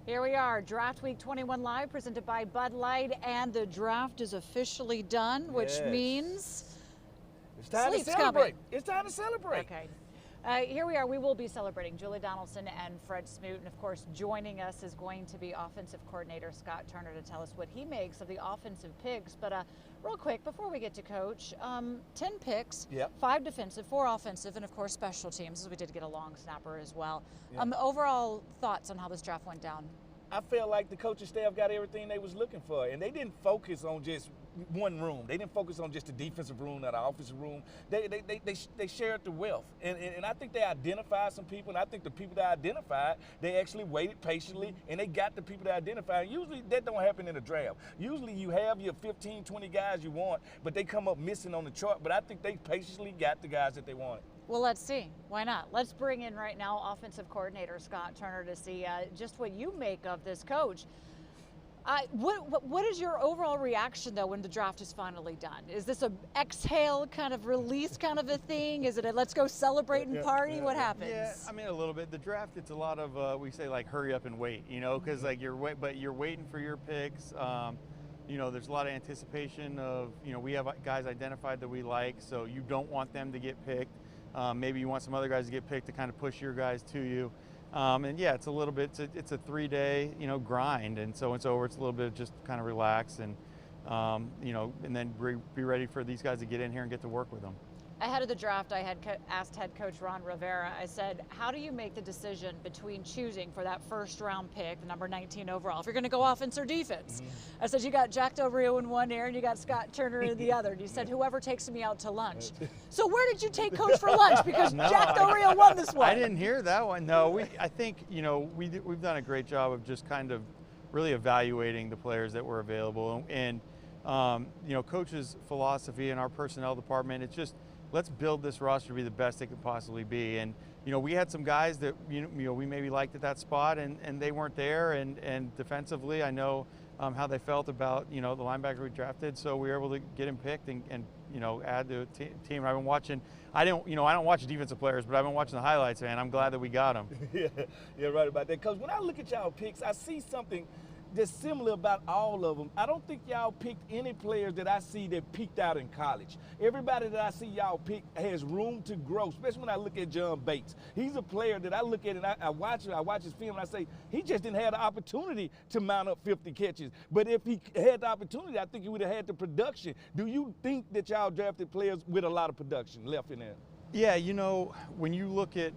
Here we are, Draft Week 21 Live, presented by Bud Light, and the draft is officially done, which means it's time to sleep's celebrate. coming. It's time to celebrate. Okay. Here we are. We will be celebrating Julie Donaldson and Fred Smoot. And of course, joining us is going to be offensive coordinator Scott Turner to tell us what he makes of the offensive picks. But real quick, before we get to coach, 10 picks, 5 defensive, 4 offensive, and of course special teams, as we did get a long snapper as well. Overall thoughts on how this draft went down? I felt like the coaching staff got everything they was looking for, and they didn't focus on just one room. They didn't focus on just the defensive room or the offensive room. They shared the wealth, and I think they identified some people, and I think the people that identified, they actually waited patiently, and they got the people that identified. Usually that don't happen in a draft. Usually you have your 15, 20 guys you want, but they come up missing on the chart, but I think they patiently got the guys that they wanted. Well, let's see. Why not? Let's bring in right now offensive coordinator Scott Turner to see just what you make of this coach. What is your overall reaction, though, when the draft is finally done? Is this a exhale kind of release kind of a thing? Is it a let's go celebrate and party? What happens? Yeah, I mean, a little bit. The draft, it's a lot of, we say, like, hurry up and wait, you know, because, like, you're waiting for your picks. You know, there's a lot of anticipation of, you know, we have guys identified that we like, so you don't want them to get picked. Maybe you want some other guys to get picked to kind of push your guys to you. And yeah, it's a little bit, it's a 3-day, you know, grind. And so it's over, it's a little bit just kind of relax and, you know, and then be ready for these guys to get in here and get to work with them. Ahead of the draft, I had asked head coach Rivera, I said, how do you make the decision between choosing for that first round pick, the number 19 overall, if you're going to go offense or defense? I said, you got Jack Del Rio in one ear and you got Scott Turner in the other. And you said, whoever takes me out to lunch. So where did you take coach for lunch? Because Jack Del Rio won this one. I didn't hear that one. No, I think, you know, we've done a great job of just kind of really evaluating the players that were available. And you know, coach's philosophy in our personnel department, it's just, let's build this roster to be the best it could possibly be. And, you know, we had some guys that, you know, we maybe liked at that spot and they weren't there. And defensively, I know how they felt about, you know, the linebacker we drafted. So we were able to get him picked and you know, add to the team. I've been watching, I don't watch defensive players, but I've been watching the highlights, man. I'm glad that we got them. Yeah, right about that. Because when I look at y'all picks, I see something that's similar about all of them. I don't think y'all picked any players that I see that peaked out in college. Everybody that I see y'all pick has room to grow, especially when I look at John Bates. He's a player that I look at and I watch his film and I say, he just didn't have the opportunity to mount up 50 catches. But if he had the opportunity, I think he would have had the production. Do you think that y'all drafted players with a lot of production left in there? Yeah, you know, when you look at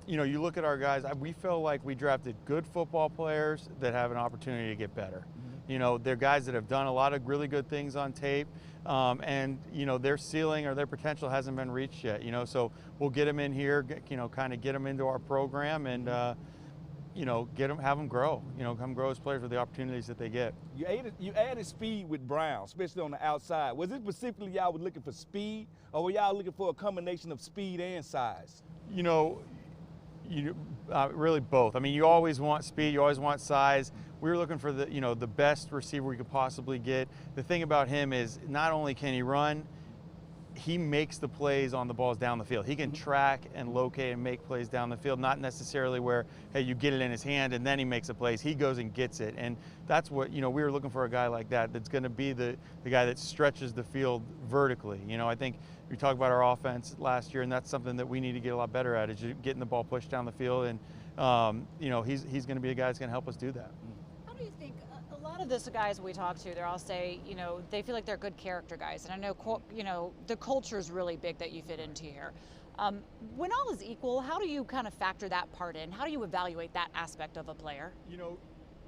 you know, you look at our guys, we feel like we drafted good football players that have an opportunity to get better. You know, they're guys that have done a lot of really good things on tape, and, you know, their ceiling or their potential hasn't been reached yet, you know, so we'll get them in here, you know, kind of get them into our program and, you know, have them grow, you know, come grow as players with the opportunities that they get. You added speed with Brown, especially on the outside. Was it specifically y'all were looking for speed, or were y'all looking for a combination of speed and size? You know, really both. I mean, you always want speed, you always want size. We were looking for the, you know, the best receiver we could possibly get. The thing about him is not only can he run, he makes the plays on the balls down the field. He can track and locate and make plays down the field, not necessarily where, hey, you get it in his hand and then he makes the plays. He goes and gets it. And that's what, you know, we were looking for a guy like that that's going to be the guy that stretches the field vertically. You know, I think we talked about our offense last year, and that's something that we need to get a lot better at, is getting the ball pushed down the field. And, you know, he's going to be a guy that's going to help us do that. How do you think, a lot of these guys we talk to, they all say, you know, they feel like they're good character guys. And I know, you know, the culture is really big that you fit into here. When all is equal, how do you kind of factor that part in? How do you evaluate that aspect of a player? You know,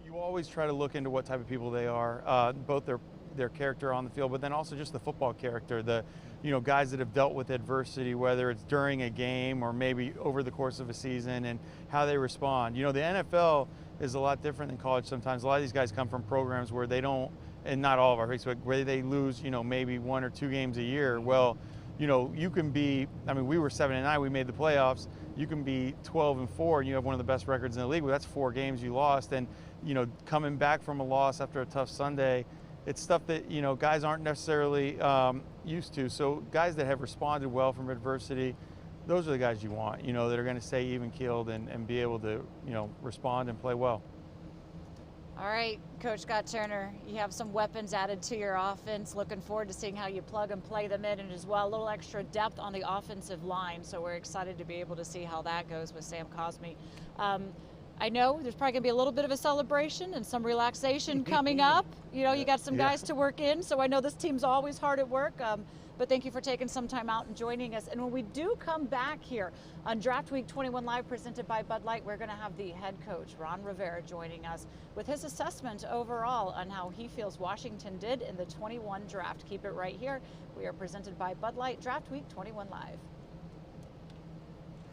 you always try to look into what type of people they are, both their character on the field, but then also just the football character, you know, guys that have dealt with adversity, whether it's during a game or maybe over the course of a season, and how they respond. You know, the NFL is a lot different than college sometimes. A lot of these guys come from programs where they don't, and not all of our picks, but where they lose, you know, maybe 1 or 2 games a year. Well, you know, you can be, I mean, we were 7-9, we made the playoffs. You can be 12-4 and you have one of the best records in the league. Well, that's 4 games you lost. And, you know, coming back from a loss after a tough Sunday, it's stuff that, you know, guys aren't necessarily used to. So guys that have responded well from adversity, those are the guys you want, you know, that are going to stay even keeled and be able to, you know, respond and play well. All right, Coach Scott Turner, you have some weapons added to your offense. Looking forward to seeing how you plug and play them in, and as well, a little extra depth on the offensive line. So we're excited to be able to see how that goes with Sam Cosmi. I know there's probably going to be a little bit of a celebration and some relaxation coming up. You know, you got some guys to work in, so I know this team's always hard at work. But thank you for taking some time out and joining us. And when we do come back here on Draft Week 21 Live presented by Bud Light, we're going to have the head coach, Ron Rivera, joining us with his assessment overall on how he feels Washington did in the 21 draft. Keep it right here. We are presented by Bud Light, Draft Week 21 Live.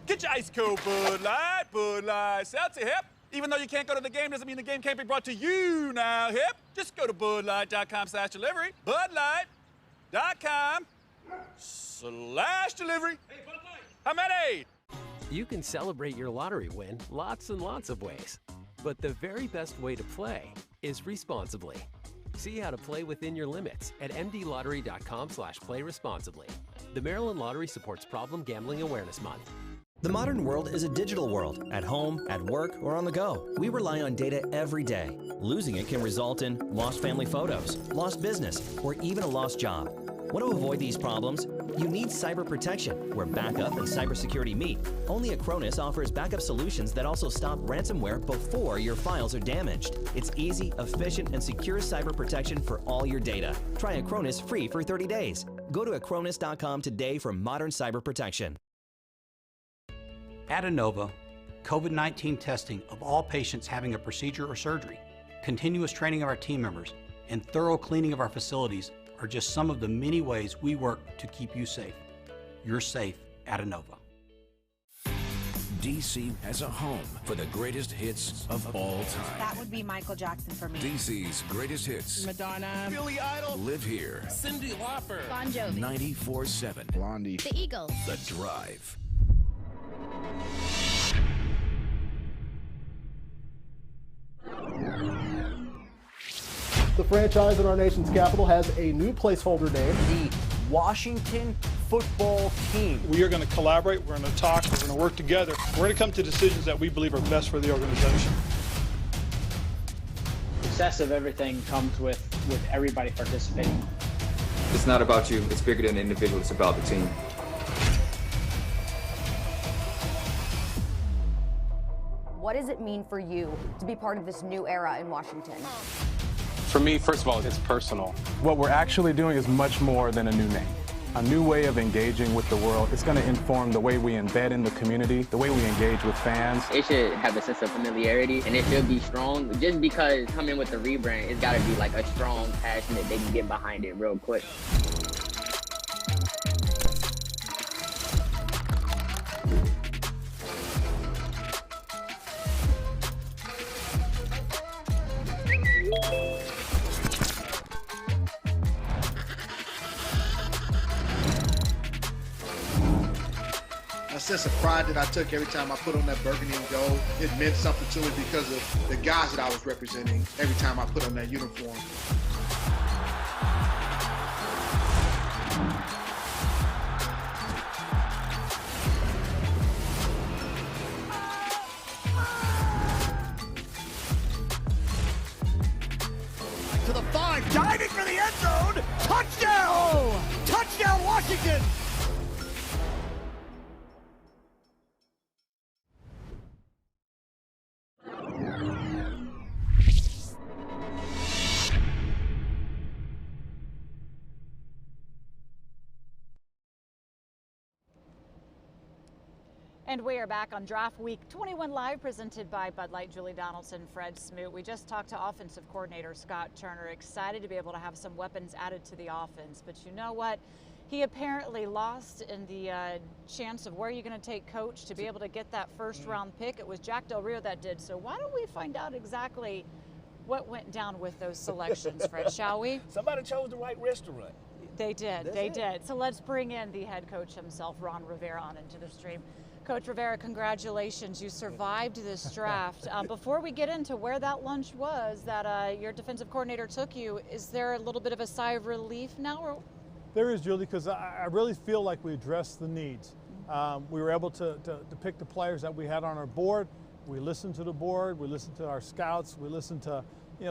Get your ice cold Bud Light, Bud Light. Seltzer, hip. Even though you can't go to the game, doesn't mean the game can't be brought to you now, hip. Just go to budlight.com/delivery. Budlight.com/delivery. Hey, Bud Light. How many? You can celebrate your lottery win lots and lots of ways. But the very best way to play is responsibly. See how to play within your limits at mdlottery.com/playresponsibly. The Maryland Lottery supports Problem Gambling Awareness Month. The modern world is a digital world. At home, at work, or on the go. We rely on data every day. Losing it can result in lost family photos, lost business, or even a lost job. Want to avoid these problems? You need cyber protection, where backup and cybersecurity meet. Only Acronis offers backup solutions that also stop ransomware before your files are damaged. It's easy, efficient, and secure cyber protection for all your data. Try Acronis free for 30 days. Go to acronis.com today for modern cyber protection. At Inova, COVID-19 testing of all patients having a procedure or surgery, continuous training of our team members, and thorough cleaning of our facilities are just some of the many ways we work to keep you safe. You're safe at Inova. DC has a home for the greatest hits of all time. That would be Michael Jackson for me. DC's greatest hits. Madonna. Billy Idol. Live here. Cyndi Lauper. Bon Jovi. 94.7. Blondie. The Eagles. The Drive. The franchise in our nation's capital has a new placeholder name. The Washington Football Team. We are going to collaborate, we're going to talk, we're going to work together. We're going to come to decisions that we believe are best for the organization. Success of everything comes with everybody participating. It's not about you, it's bigger than the individual, it's about the team. What does it mean for you to be part of this new era in Washington? For me, first of all, it's personal. What we're actually doing is much more than a new name. A new way of engaging with the world. It's going to inform the way we embed in the community, the way we engage with fans. It should have a sense of familiarity, and it should be strong. Just because coming with the rebrand, it's got to be like a strong, passionate, they can get behind it real quick. A sense of pride that I took every time I put on that burgundy and gold. It meant something to me because of the guys that I was representing every time I put on that uniform. To the 5, diving for the end zone. Touchdown! Oh. Touchdown, Washington! And we are back on Draft Week 21 Live, presented by Bud Light. Julie Donaldson, Fred Smoot. We just talked to offensive coordinator Scott Turner. Excited to be able to have some weapons added to the offense. But you know what? He apparently lost in the chance of where you're going to take coach to be able to get that first-round pick. It was Jack Del Rio that did. So why don't we find out exactly what went down with those selections, Fred, shall we? Somebody chose the right restaurant. They did. They did. So let's bring in the head coach himself, Ron Rivera, on into the stream. Coach Rivera, congratulations. You survived this draft. Before we get into where that lunch was that your defensive coordinator took you, is there a little bit of a sigh of relief now? Or? There is, Julie, because I really feel like we addressed the needs. We were able to pick the players that we had on our board. We listened to the board. We listened to our scouts. We listened to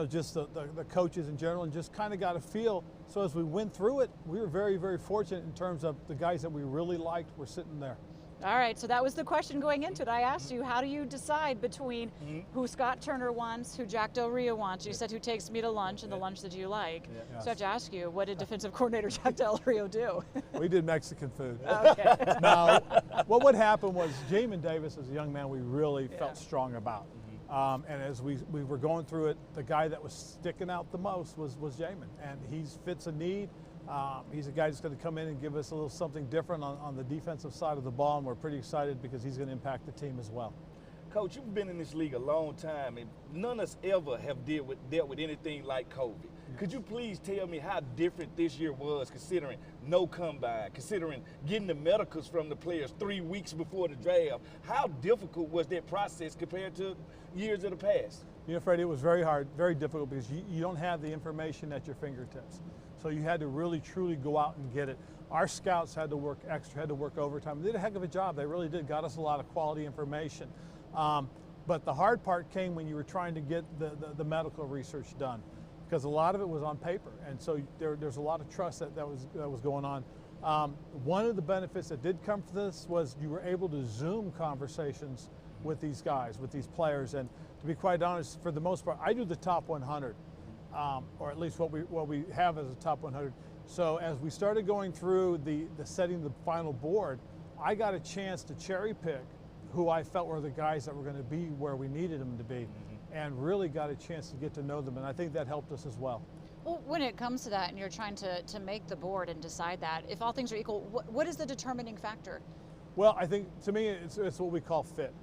just the coaches in general, and just kind of got a feel. So as we went through it, we were very, very fortunate in terms of the guys that we really liked were sitting there. All right, so that was the question going into it. I asked you, how do you decide between who Scott Turner wants, who Jack Del Rio wants? You said who takes me to lunch and the lunch that you like. Yeah. So I have to ask you, what did defensive coordinator Jack Del Rio do? We did Mexican food. Okay. Now, what would happen was Jamin Davis is a young man we really felt strong about. And as we were going through it, the guy that was sticking out the most was Jamin, and he fits a need. He's a guy that's going to come in and give us a little something different on the defensive side of the ball, and we're pretty excited because he's going to impact the team as well. Coach, you've been in this league a long time, and none of us ever have dealt with anything like COVID. Yes. Could you please tell me how different this year was, considering no combine, considering getting the medicals from the players 3 weeks before the draft? How difficult was that process compared to years of the past? Freddie, it was very hard, very difficult, because you don't have the information at your fingertips. So you had to really, truly go out and get it. Our scouts had to work extra, had to work overtime. They did a heck of a job. They really did. Got us a lot of quality information. But the hard part came when you were trying to get the medical research done, because a lot of it was on paper. And so there's a lot of trust that was going on. One of the benefits that did come from this was you were able to Zoom conversations with these guys, with these players. And to be quite honest, for the most part, I do the top 100. Or at least what we have as a top 100. So as we started going through the setting the final board, I got a chance to cherry pick who I felt were the guys that were going to be where we needed them to be, and really got a chance to get to know them, and I think that helped us as well. Well, when it comes to that and you're trying to make the board and decide that, if all things are equal, what is the determining factor? Well, I think to me it's what we call fit.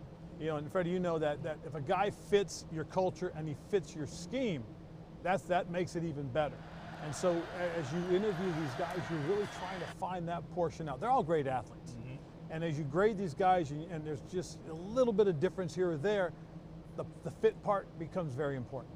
And Freddie, you know that if a guy fits your culture and he fits your scheme, that makes it even better. And so as you interview these guys, you're really trying to find that portion out. They're all great athletes. And as you grade these guys, and there's just a little bit of difference here or there, the fit part becomes very important.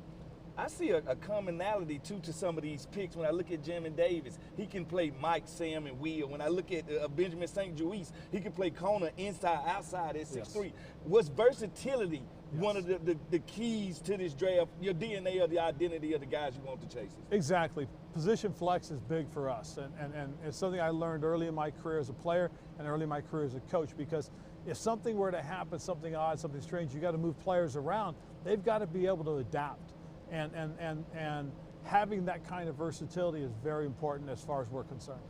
I see a commonality, too, to some of these picks. When I look at Jamin Davis, he can play Mike, Sam, and Will. When I look at Benjamin St. Juice, he can play corner inside, outside at 6'3". Yes. Was versatility one of the keys to this draft, your DNA or the identity of the guys you want to chase? Exactly. Position flex is big for us, and it's something I learned early in my career as a player and early in my career as a coach, because if something were to happen, something odd, something strange, you got to move players around. They've got to be able to adapt. And having that kind of versatility is very important as far as we're concerned.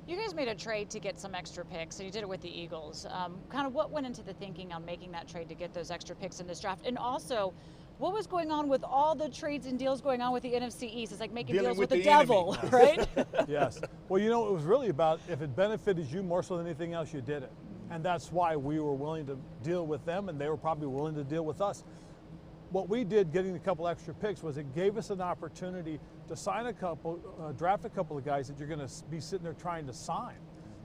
You guys made a trade to get some extra picks, and you did it with the Eagles. Kind of what went into the thinking on making that trade to get those extra picks in this draft? And also, what was going on with all the trades and deals going on with the NFC East? It's like making deals with the devil, right? Yes. Well, it was really about if it benefited you more so than anything else, you did it. And that's why we were willing to deal with them, and they were probably willing to deal with us. What we did getting a couple extra picks was it gave us an opportunity to sign a couple, draft a couple of guys that you're going to be sitting there trying to sign.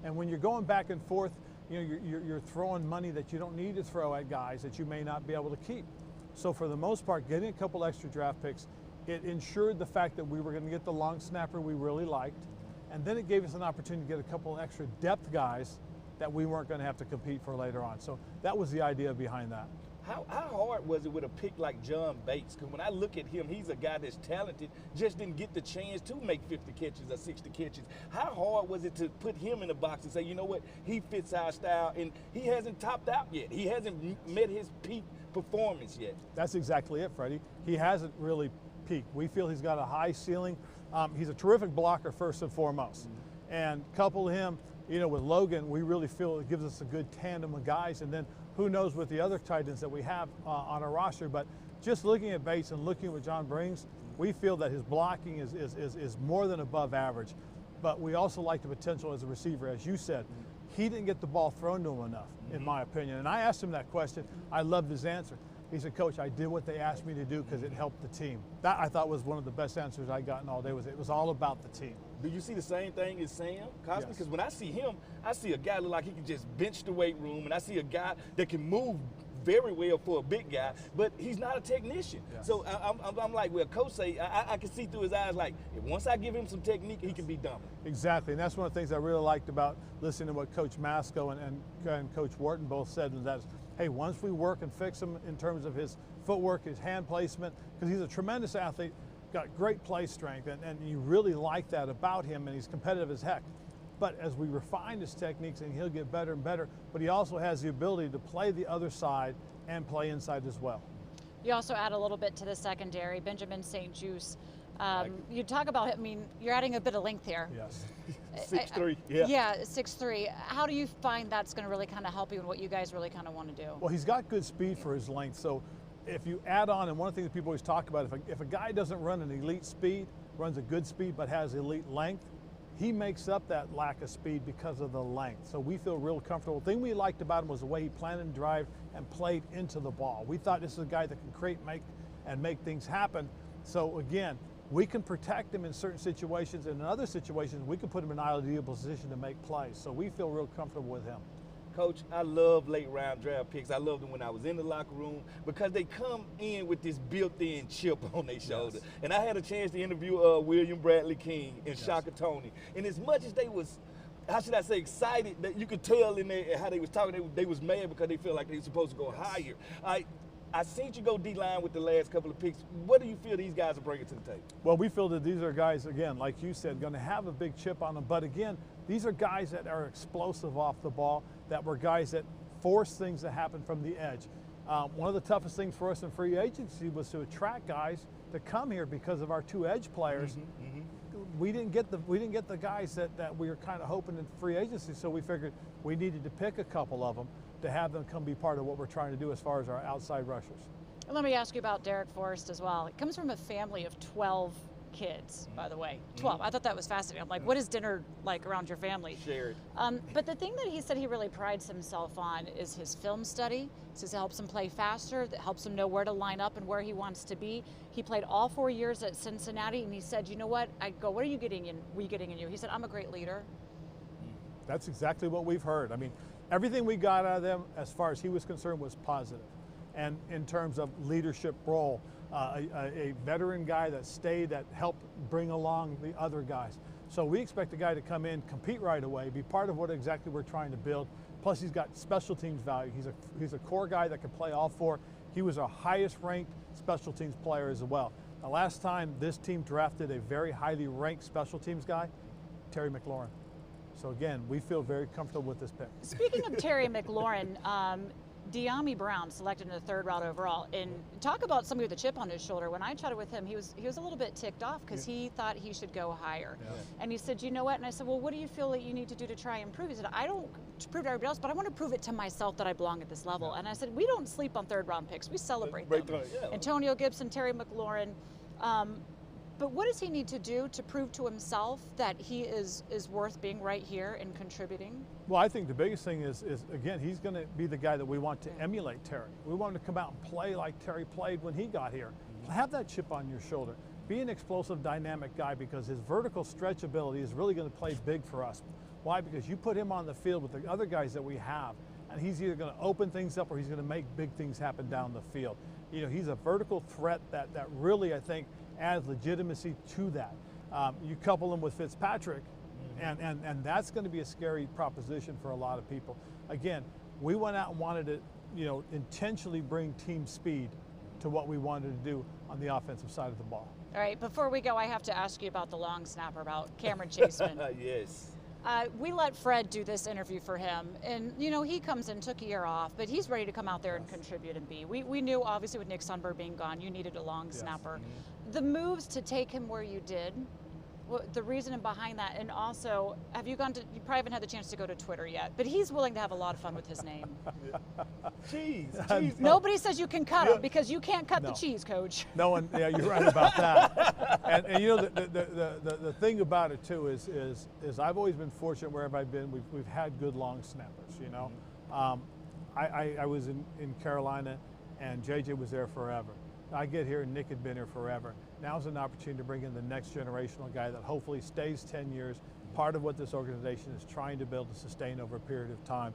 And when you're going back and forth, you're throwing money that you don't need to throw at guys that you may not be able to keep. So for the most part, getting a couple extra draft picks, it ensured the fact that we were going to get the long snapper we really liked, and then it gave us an opportunity to get a couple extra depth guys that we weren't going to have to compete for later on. So that was the idea behind that. How hard was it with a pick like John Bates? Because when I look at him, he's a guy that's talented, just didn't get the chance to make 50 catches or 60 catches. How hard was it to put him in the box and say, you know what, he fits our style, and he hasn't topped out yet. He hasn't met his peak performance yet. That's exactly it, Freddie. He hasn't really peaked. We feel he's got a high ceiling. He's a terrific blocker first and foremost. And couple him, with Logan, we really feel it gives us a good tandem of guys. And then who knows with the other tight ends that we have on our roster. But just looking at Bates and looking at what John brings, we feel that his blocking is more than above average. But we also like the potential as a receiver. As you said, he didn't get the ball thrown to him enough, in my opinion. And I asked him that question. I loved his answer. He said, Coach, I did what they asked me to do because it helped the team. That, I thought, was one of the best answers I gotten all day. It was all about the team. Do you see the same thing as Sam Cosmi? Yes. Because when I see him, I see a guy look like he can just bench the weight room, and I see a guy that can move very well for a big guy, but he's not a technician. Yes. So I'm like, well, Coach say, I can see through his eyes, like, once I give him some technique, he can be dominant. Exactly, and that's one of the things I really liked about listening to what Coach Masco and Coach Wharton both said, and that's, hey, once we work and fix him in terms of his footwork, his hand placement, because he's a tremendous athlete, got great play strength, and you really like that about him, and he's competitive as heck. But as we refine his techniques, and he'll get better and better, but he also has the ability to play the other side and play inside as well. You also add a little bit to the secondary. Benjamin St. Juste. You talk about him, I mean, you're adding a bit of length here. Yes. 6'3", yeah. Yeah, 6'3". How do you find that's going to really kind of help you in what you guys really kind of want to do? Well, he's got good speed for his length. So if you add on, and one of the things that people always talk about, if a guy doesn't run an elite speed, runs a good speed, but has elite length, he makes up that lack of speed because of the length. So we feel real comfortable. The thing we liked about him was the way he planted and drive and played into the ball. We thought this is a guy that can create, make things happen. So again, we can protect him in certain situations, and in other situations, we can put him in an ideal position to make plays. So we feel real comfortable with him. Coach, I love late round draft picks. I loved them when I was in the locker room because they come in with this built-in chip on their shoulder. Yes. And I had a chance to interview William Bradley King and Shaka Toney. And as much as they was, how should I say, excited, that you could tell in there how they was talking, they was mad because they feel like they were supposed to go higher. I seen you go D-line with the last couple of picks. What do you feel these guys are bringing to the table? Well, we feel that these are guys, again, like you said, going to have a big chip on them. But again, these are guys that are explosive off the ball, that were guys that force things to happen from the edge. One of the toughest things for us in free agency was to attract guys to come here because of our two edge players. We didn't get the guys that we were kind of hoping in free agency, so we figured we needed to pick a couple of them to have them come be part of what we're trying to do as far as our outside rushers. Let me ask you about Derek Forrest as well. It comes from a family of 12 kids, by the way. 12. I thought that was fascinating. I'm like, what is dinner like around your family? Shared. But the thing that he said he really prides himself on is his film study. He says it helps him play faster, that helps him know where to line up and where he wants to be. He played all 4 years at Cincinnati, and he said, you know what? I go, what are you getting in? What are you getting in you? He said, I'm a great leader. That's exactly what we've heard. I mean, everything we got out of them, as far as he was concerned, was positive. And in terms of leadership role, a veteran guy that stayed, that helped bring along the other guys. So we expect a guy to come in, compete right away, be part of what exactly we're trying to build. Plus, he's got special teams value. He's a core guy that can play all four. He was our highest ranked special teams player as well. The last time this team drafted a very highly ranked special teams guy, Terry McLaurin. So again, we feel very comfortable with this pick. Speaking of Terry McLaurin, De'Ami Brown selected in the 3rd round overall, and talk about somebody with a chip on his shoulder. When I chatted with him, he was a little bit ticked off because he thought he should go higher. Yeah. And he said, you know what? And I said, well, what do you feel that you need to do to try and improve? He said, I don't prove to everybody else, but I want to prove it to myself that I belong at this level. Yeah. And I said, we don't sleep on 3rd round picks. We celebrate them. Yeah. Antonio Gibson, Terry McLaurin. But what does he need to do to prove to himself that he is worth being right here and contributing? Well, I think the biggest thing is again, he's going to be the guy that we want to emulate Terry. We want him to come out and play like Terry played when he got here. Have that chip on your shoulder. Be an explosive, dynamic guy, because his vertical stretch ability is really going to play big for us. Why? Because you put him on the field with the other guys that we have, and he's either going to open things up or he's going to make big things happen down the field. You know, he's a vertical threat that really, I think, adds legitimacy to that. You couple him with Fitzpatrick, and that's going to be a scary proposition for a lot of people. Again, we went out and wanted to, you know, intentionally bring team speed to what we wanted to do on the offensive side of the ball. All right, before we go, I have to ask you about the long snapper, about Cameron Chaseman. Yes. We let Fred do this interview for him, and you know, he comes in, took a year off, but he's ready to come out there and contribute and be. We knew, obviously, with Nick Sundberg being gone, you needed a long snapper. The moves to take him where you did, the reason behind that, and also, have you gone to, you probably haven't had the chance to go to Twitter yet, but he's willing to have a lot of fun with his name. Cheese. Nobody says you can cut him, because you can't cut the cheese, Coach. No one, yeah, you're right about that. and you know, the thing about it too is I've always been fortunate wherever I've been, we've had good long snappers, you know. I was in Carolina, and JJ was there forever. I get here and Nick had been here forever. Now's an opportunity to bring in the next generational guy that hopefully stays 10 years, part of what this organization is trying to build to sustain over a period of time.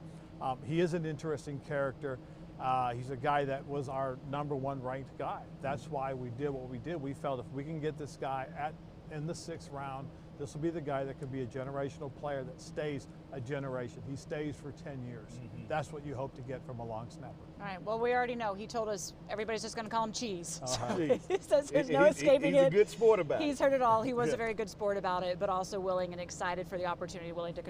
He is an interesting character. He's a guy that was our #1 ranked guy. That's why we did what we did. We felt if we can get this guy in the 6th round, This will be the guy that could be a generational player that stays a generation. He stays for 10 years. That's what you hope to get from a long snapper. All right, well, we already know. He told us everybody's just going to call him Cheese. Uh-huh. He says there's no escaping he's it. a good sport about it. He's heard it all. He was a very good sport about it, but also willing and excited for the opportunity, willing to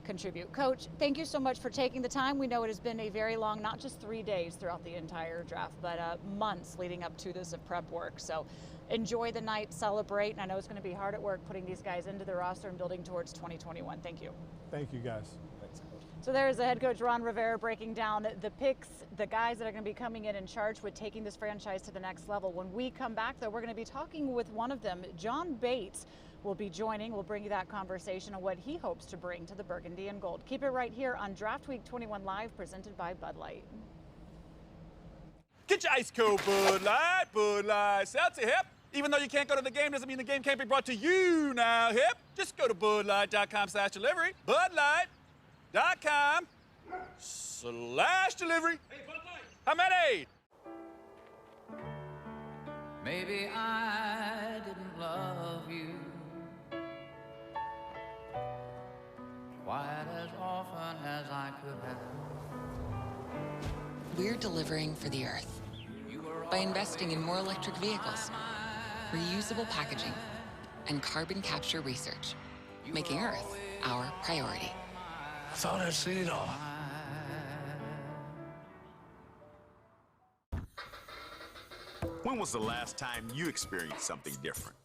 contribute. Coach, thank you so much for taking the time. We know it has been a very long, not just 3 days throughout the entire draft, but months leading up to this of prep work. So enjoy the night, celebrate, and I know it's going to be hard at work putting these guys into the roster and building towards 2021. Thank you. Thank you, guys. So there's the head coach, Ron Rivera, breaking down the picks, the guys that are going to be coming in charge with taking this franchise to the next level. When we come back, though, we're going to be talking with one of them. John Bates will be joining. We'll bring you that conversation on what he hopes to bring to the Burgundy and Gold. Keep it right here on Draft Week 21 Live, presented by Bud Light. Get your ice cold Bud Light, Bud Light. Seltzer, hip. Even though you can't go to the game doesn't mean the game can't be brought to you now, hip. Just go to budlight.com/delivery. Budlight.com/delivery. Hey, Bud Light. How many? Maybe I didn't love you quite as often as I could have. We're delivering for the Earth by investing in more electric vehicles, reusable packaging, and carbon capture research, making Earth our priority. I thought I'd seen it all. When was the last time you experienced something different?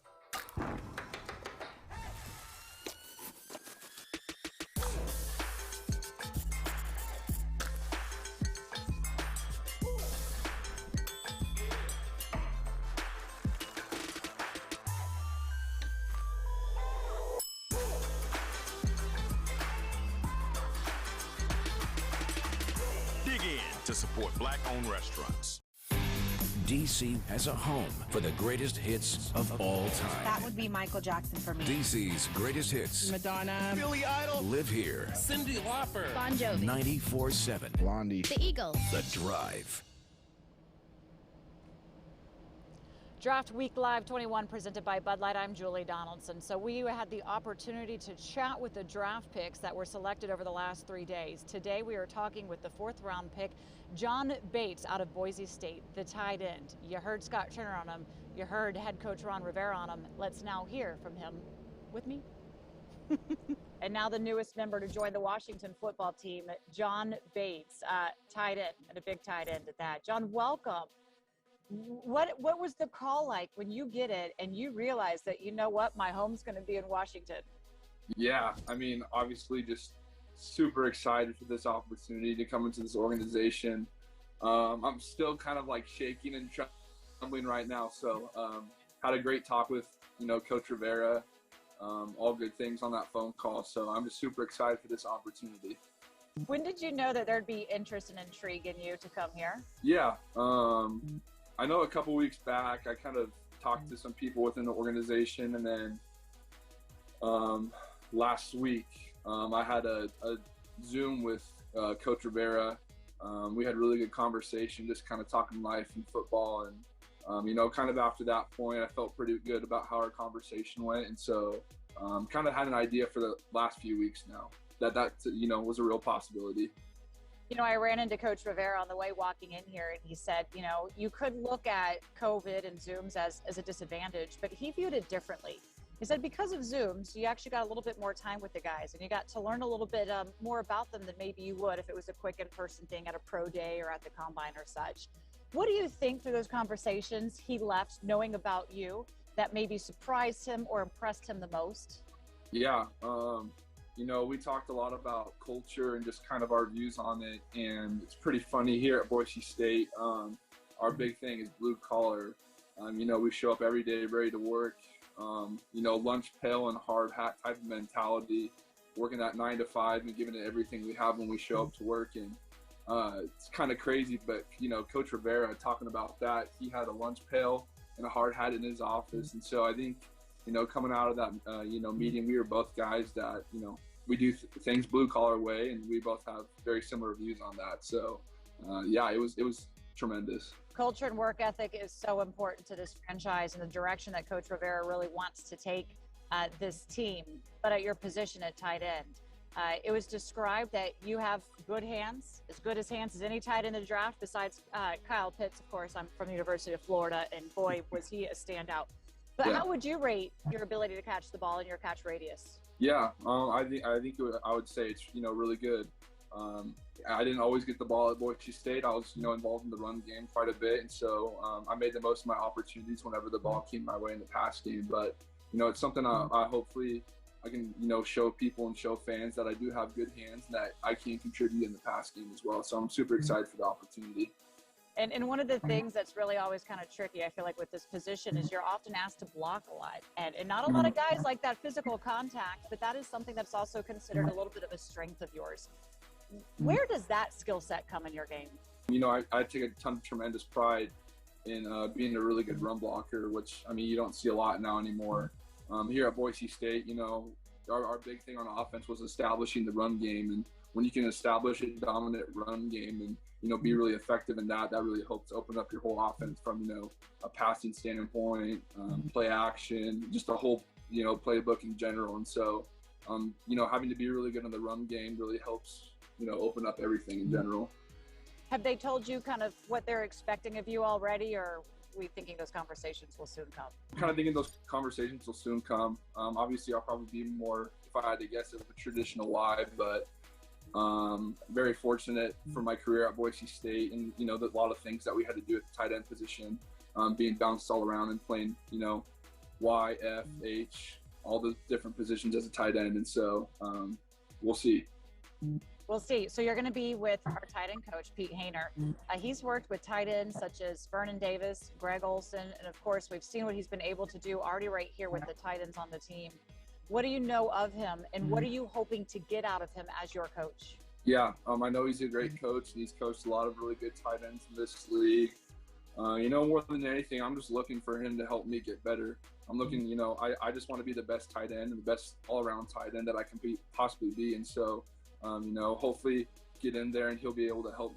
Dig in to support Black-owned restaurants. DC has a home for the greatest hits of all time. That would be Michael Jackson for me. DC's greatest hits. Madonna. Billy Idol. Live here. Cyndi Lauper. Bon Jovi. 94.7. Blondie. The Eagles. The Drive. Draft Week Live 21 presented by Bud Light. I'm Julie Donaldson. So we had the opportunity to chat with the draft picks that were selected over the last 3 days. Today we are talking with the 4th round pick, John Bates out of Boise State, the tight end. You heard Scott Turner on him. You heard head coach Ron Rivera on him. Let's now hear from him with me. And now the newest member to join the Washington football team, John Bates, tight end, and a big tight end at that. John, welcome. What was the call like when you get it and you realize that, you know what, my home's going to be in Washington? Yeah, I mean, obviously just super excited for this opportunity to come into this organization. I'm still kind of like shaking and trembling right now. So had a great talk with, Coach Rivera, all good things on that phone call. So I'm just super excited for this opportunity. When did you know that there'd be interest and intrigue in you to come here? Yeah, I know a couple weeks back, I kind of talked to some people within the organization, and then last week I had a Zoom with Coach Rivera. We had a really good conversation, just kind of talking life and football, and kind of after that point, I felt pretty good about how our conversation went, and so kind of had an idea for the last few weeks now that was a real possibility. I ran into Coach Rivera on the way walking in here, and he said, you could look at COVID and Zooms as a disadvantage, but he viewed it differently. He said because of Zooms, you actually got a little bit more time with the guys, and you got to learn a little bit more about them than maybe you would if it was a quick in-person thing at a pro day or at the combine or such. What do you think through those conversations he left knowing about you that maybe surprised him or impressed him the most? Yeah, we talked a lot about culture and just kind of our views on it, and it's pretty funny here at Boise State. Our big thing is blue collar. We show up every day ready to work. Lunch pail and hard hat type of mentality, working that 9 to 5 and giving it everything we have when we show up to work. And it's kind of crazy, but Coach Rivera talking about that, he had a lunch pail and a hard hat in his office, and so I think coming out of that meeting, we were both guys that we do things blue collar way, and we both have very similar views on that. So it was tremendous. Culture and work ethic is so important to this franchise and the direction that Coach Rivera really wants to take this team, but at your position at tight end. It was described that you have good hands, as good as hands as any tight end in the draft, besides Kyle Pitts, of course. I'm from the University of Florida, and boy, was he a standout. But how would you rate your ability to catch the ball and your catch radius? Yeah, I think I would say it's really good. I didn't always get the ball at Boise State. I was involved in the run game quite a bit, and so I made the most of my opportunities whenever the ball came my way in the pass game. But it's something I hopefully I can show people and show fans that I do have good hands and that I can contribute in the pass game as well. So I'm super excited for the opportunity. And one of the things that's really always kind of tricky, I feel like, with this position is you're often asked to block a lot. And not a lot of guys like that physical contact, but that is something that's also considered a little bit of a strength of yours. Where does that skill set come in your game? I take a ton of tremendous pride in being a really good run blocker, which, you don't see a lot now anymore. Here at Boise State, our big thing on offense was establishing the run game. And when you can establish a dominant run game and, be really effective in that really helps open up your whole offense from, a passing standpoint, play action, just a whole, playbook in general. And so, having to be really good in the run game really helps, open up everything in general. Have they told you kind of what they're expecting of you already, or are we thinking those conversations will soon come? Kind of thinking those conversations will soon come. Obviously, I'll probably be more, if I had to guess, of a traditional wide, but very fortunate for my career at Boise State, and a lot of things that we had to do at the tight end position, being bounced all around and playing Y, F, H, all the different positions as a tight end, and so we'll see. We'll see. So you're going to be with our tight end coach, Pete Hainer. He's worked with tight ends such as Vernon Davis, Greg Olson, and of course we've seen what he's been able to do already right here with the tight ends on the team. What do you know of him, and what are you hoping to get out of him as your coach? Yeah, I know he's a great coach, and he's coached a lot of really good tight ends in this league. More than anything, I'm just looking for him to help me get better. I'm looking, I just want to be the best tight end and the best all-around tight end that I can possibly be. And so, hopefully get in there and he'll be able to help,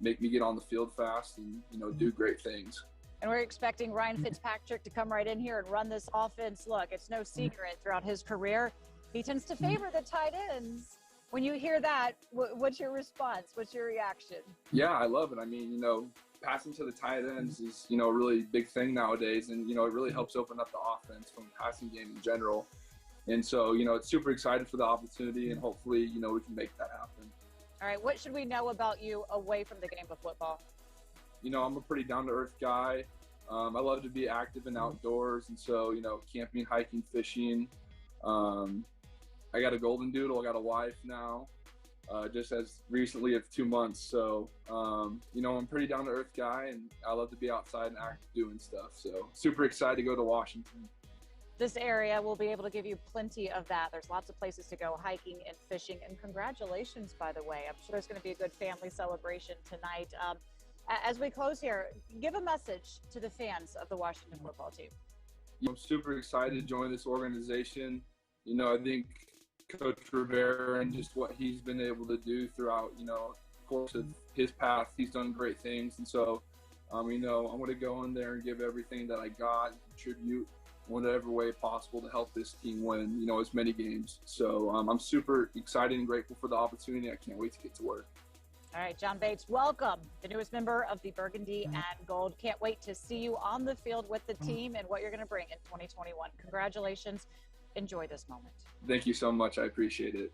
make me get on the field fast and, do great things. And we're expecting Ryan Fitzpatrick to come right in here and run this offense. Look, it's no secret throughout his career, he tends to favor the tight ends. When you hear that, what's your response? What's your reaction? Yeah, I love it. Passing to the tight ends is, a really big thing nowadays. And, it really helps open up the offense from the passing game in general. And so, it's super excited for the opportunity, and hopefully, we can make that happen. All right, what should we know about you away from the game of football? I'm a pretty down-to-earth guy. I love to be active and outdoors, and so, camping, hiking, fishing. I got a golden doodle. I got a wife now, just as recently of 2 months. So, I'm a pretty down-to-earth guy, and I love to be outside and active doing stuff. So, super excited to go to Washington. This area will be able to give you plenty of that. There's lots of places to go hiking and fishing. And congratulations, by the way. I'm sure it's going to be a good family celebration tonight. As we close here, give a message to the fans of the Washington football team. I'm super excited to join this organization. I think Coach Rivera and just what he's been able to do throughout, the course of his path, he's done great things. And so, I'm going to go in there and give everything that I got and contribute whatever way possible to help this team win, as many games. So I'm super excited and grateful for the opportunity. I can't wait to get to work. All right, John Bates, welcome, the newest member of the Burgundy and Gold. Can't wait to see you on the field with the team and what you're going to bring in 2021. Congratulations. Enjoy this moment. Thank you so much. I appreciate it.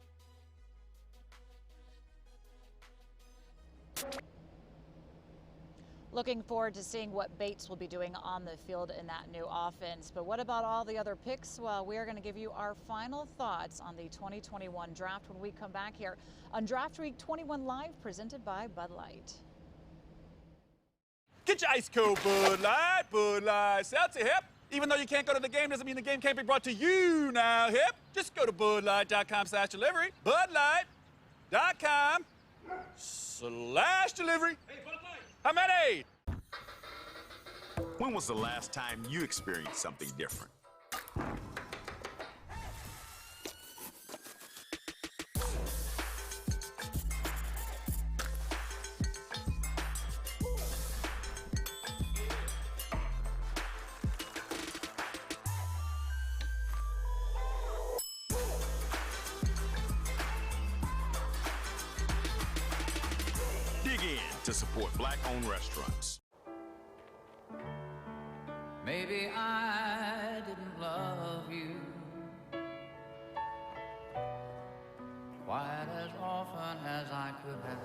Looking forward to seeing what Bates will be doing on the field in that new offense. But what about all the other picks? Well, we are going to give you our final thoughts on the 2021 draft when we come back here on Draft Week 21 Live, presented by Bud Light. Get your ice cold Bud Light, Bud Light. Seltzer, hip. Even though you can't go to the game doesn't mean the game can't be brought to you now, hip. Just go to budlight.com/delivery. Budlight.com/delivery. Hey, Bud Light. How many? When was the last time you experienced something different? to support Black-owned restaurants. Maybe I didn't love you quite as often as I could have.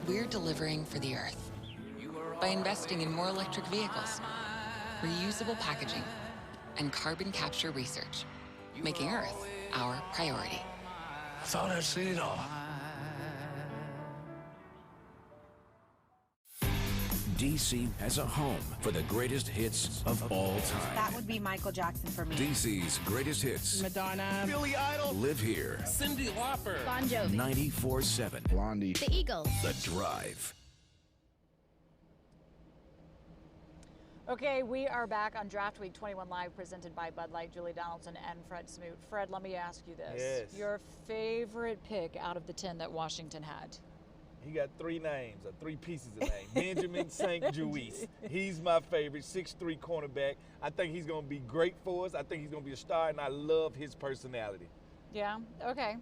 We're delivering for the Earth by investing in more electric vehicles, reusable packaging, and carbon capture research, making Earth our priority. I thought I'd seen it all. DC as a home for the greatest hits of all time. That would be Michael Jackson for me. DC's greatest hits. Madonna. Billy Idol. Live here. Cyndi Lauper. Bon Jovi. 94.7. Blondie. The Eagles. The Drive. Okay, we are back on Draft Week 21 Live, presented by Bud Light, Julie Donaldson, and Fred Smoot. Fred, let me ask you this. Yes. Your favorite pick out of the 10 that Washington had? He got 3 names, or 3 pieces of name. Benjamin St. Juice. He's my favorite, 6'3" cornerback. I think he's going to be great for us. I think he's going to be a star, and I love his personality. Yeah, okay.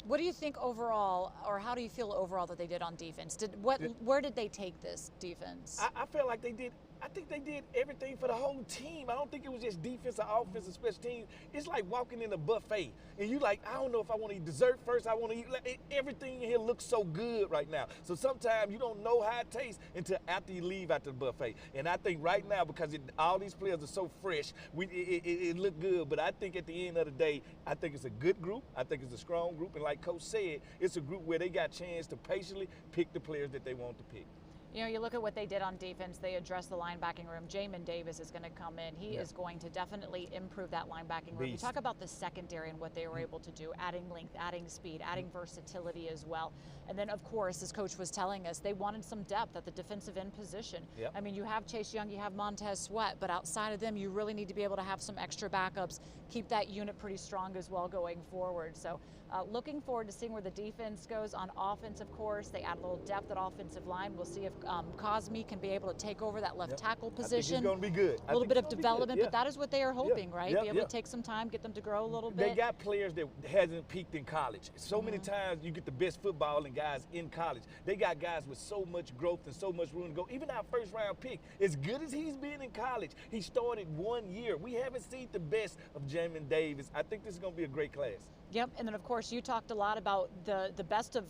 What do you think overall, or how do you feel overall that they did on defense? Where did they take this defense? I felt like they did. I think they did everything for the whole team. I don't think it was just defense or offense or special teams. It's like walking in a buffet, and you like, I don't know if I want to eat dessert first. I want to eat. Everything in here looks so good right now. So sometimes you don't know how it tastes until after you leave out the buffet. And I think right now, because all these players are so fresh, it looked good. But I think at the end of the day, I think it's a good group. I think it's a strong group. And like Coach said, it's a group where they got a chance to patiently pick the players that they want to pick. You know, you look at what they did on defense. They addressed the linebacking room. Jamin Davis is going to come in. He is going to definitely improve that linebacking room. You talk about the secondary and what they were able to do, adding length, adding speed, adding versatility as well. And then, of course, as Coach was telling us, they wanted some depth at the defensive end position. I mean, you have Chase Young, you have Montez Sweat, but outside of them, you really need to be able to have some extra backups, keep that unit pretty strong as well going forward. So looking forward to seeing where the defense goes. On offense, of course, they add a little depth at offensive line. We'll see if Cosme can be able to take over that left tackle position. I think he's going to be good. A little bit of development, but that is what they are hoping, right? Be able to take some time, get them to grow a little bit. They got players that hasn't peaked in college. So many times you get the best footballing guys in college. They got guys with so much growth and so much room to go. Even our first-round pick, as good as he's been in college, he started 1 year. We haven't seen the best of Jamin Davis. I think this is going to be a great class. Yep, and then, of course, you talked a lot about the best of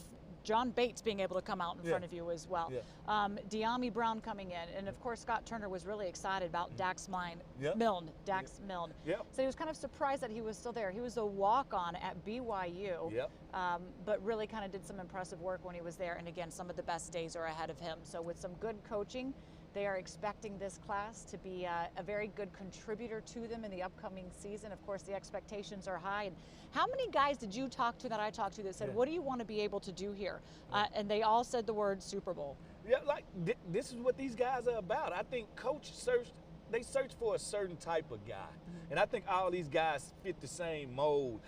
John Bates being able to come out in front of you as well. De'Ami Brown coming in, and of course Scott Turner was really excited about Dax Milne. So he was kind of surprised that he was still there. He was a walk-on at BYU, but really kind of did some impressive work when he was there. And again, some of the best days are ahead of him. So with some good coaching, they are expecting this class to be a very good contributor to them in the upcoming season. Of course, the expectations are high. And how many guys did you talk to that I talked to that said, what do you want to be able to do here? And they all said the word Super Bowl. Yeah, like this is what these guys are about. I think Coach they search for a certain type of guy. And I think all these guys fit the same mold.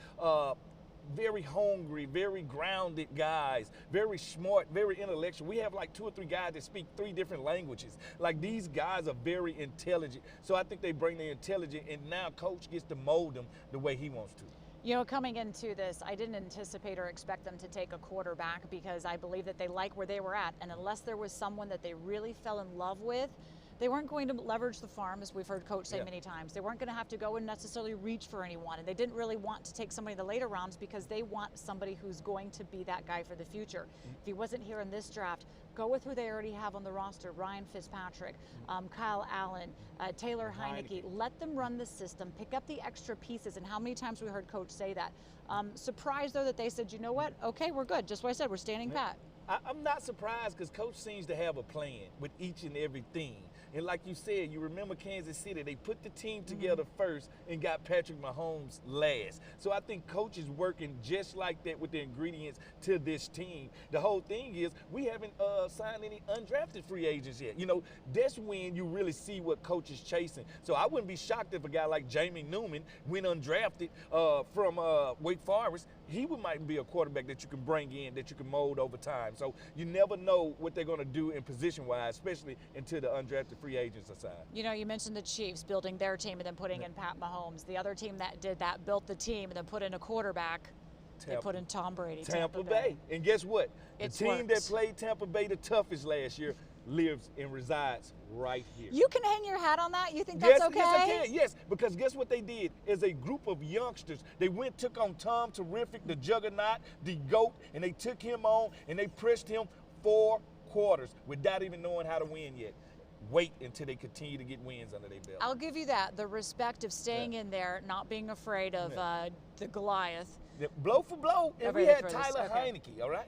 Very hungry, very grounded guys, very smart, very intellectual. We have like 2 or 3 guys that speak 3 different languages. Like, these guys are very intelligent. So I think they bring the intelligence, and now Coach gets to mold them the way he wants to. You know, coming into this, I didn't anticipate or expect them to take a quarterback because I believe that they like where they were at. And unless there was someone that they really fell in love with, they weren't going to leverage the farm, as we've heard Coach say many times. They weren't going to have to go and necessarily reach for anyone. And they didn't really want to take somebody in the later rounds because they want somebody who's going to be that guy for the future. If he wasn't here in this draft, go with who they already have on the roster: Ryan Fitzpatrick, Kyle Allen, Taylor Heineke. Let them run the system, pick up the extra pieces. And how many times we heard Coach say that? Surprised, though, that they said, you know what? Okay, we're good. Just what I said, we're standing pat. I'm not surprised because Coach seems to have a plan with each and every thing. And like you said, you remember Kansas City, they put the team together first and got Patrick Mahomes last. So I think Coach is working just like that with the ingredients to this team. The whole thing is we haven't signed any undrafted free agents yet. You know, that's when you really see what Coach is chasing. So I wouldn't be shocked if a guy like Jamie Newman went undrafted from Wake Forest. He might be a quarterback that you can bring in, that you can mold over time. So you never know what they're going to do in position-wise, especially until the undrafted free agents are signed. You know, you mentioned the Chiefs building their team and then putting in Pat Mahomes. The other team that did that built the team and then put in a quarterback. They put in Tom Brady, Tampa Bay. And guess what? It's the team worked. that played Tampa Bay the toughest last year lives and resides right here. You can hang your hat on that? You think that's okay? Yes, I can. Yes, because guess what they did? As a group of youngsters, they took on Tom Terrific, the juggernaut, the GOAT, and they took him on and they pressed him 4 quarters without even knowing how to win yet. Wait until they continue to get wins under their belt. I'll give you that. The respect of staying in there, not being afraid of the Goliath. Blow for blow, and we had Tyler Heineke, all right?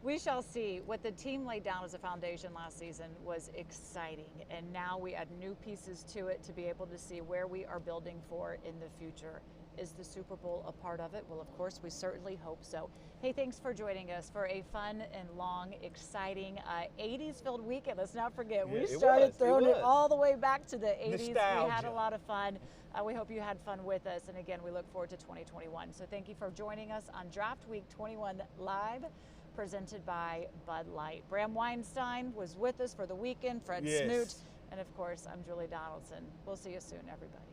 We shall see. What the team laid down as a foundation last season was exciting, and now we add new pieces to it to be able to see where we are building for in the future. Is the Super Bowl a part of it? Well, of course, we certainly hope so. Hey, thanks for joining us for a fun and long, exciting 80s-filled weekend. Let's not forget, we started throwing it all the way back to the 80s. Nostalgia. We had a lot of fun. We hope you had fun with us. And again, we look forward to 2021. So thank you for joining us on Draft Week 21 Live, presented by Bud Light. Bram Weinstein was with us for the weekend, Fred Smoot, and of course, I'm Julie Donaldson. We'll see you soon, everybody.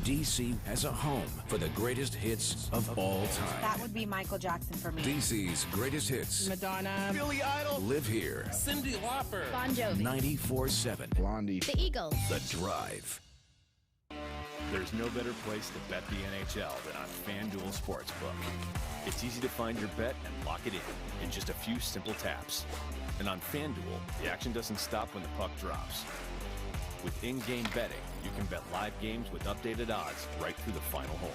DC as a home for the greatest hits of all time. That would be Michael Jackson for me. DC's greatest hits. Madonna. Billy Idol. Live here. Cindy Lauper. Bon Jovi. 94.7. Blondie. The Eagles. The Drive. There's no better place to bet the NHL than on FanDuel Sportsbook. It's easy to find your bet and lock it in just a few simple taps. And on FanDuel, the action doesn't stop when the puck drops. With in-game betting, you can bet live games with updated odds right through the final horn.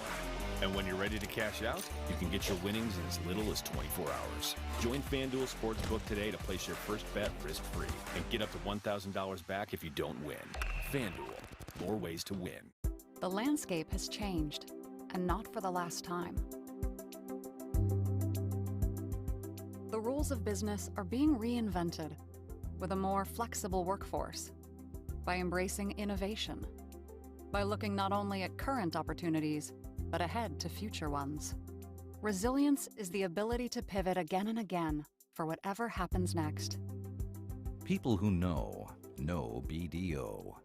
And when you're ready to cash out, you can get your winnings in as little as 24 hours. Join FanDuel Sportsbook today to place your first bet risk-free and get up to $1,000 back if you don't win. FanDuel, more ways to win. The landscape has changed, and not for the last time. The rules of business are being reinvented with a more flexible workforce, by embracing innovation, by looking not only at current opportunities, but ahead to future ones. Resilience is the ability to pivot again and again for whatever happens next. People who know BDO.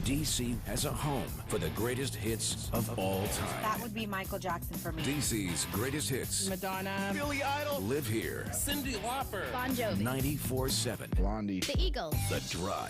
DC as a home for the greatest hits of all time. That would be Michael Jackson for me. DC's greatest hits. Madonna. Billy Idol. Live here. Cindy Lauper. Bon Jovi. 94.7. Blondie. The Eagles. The Drive.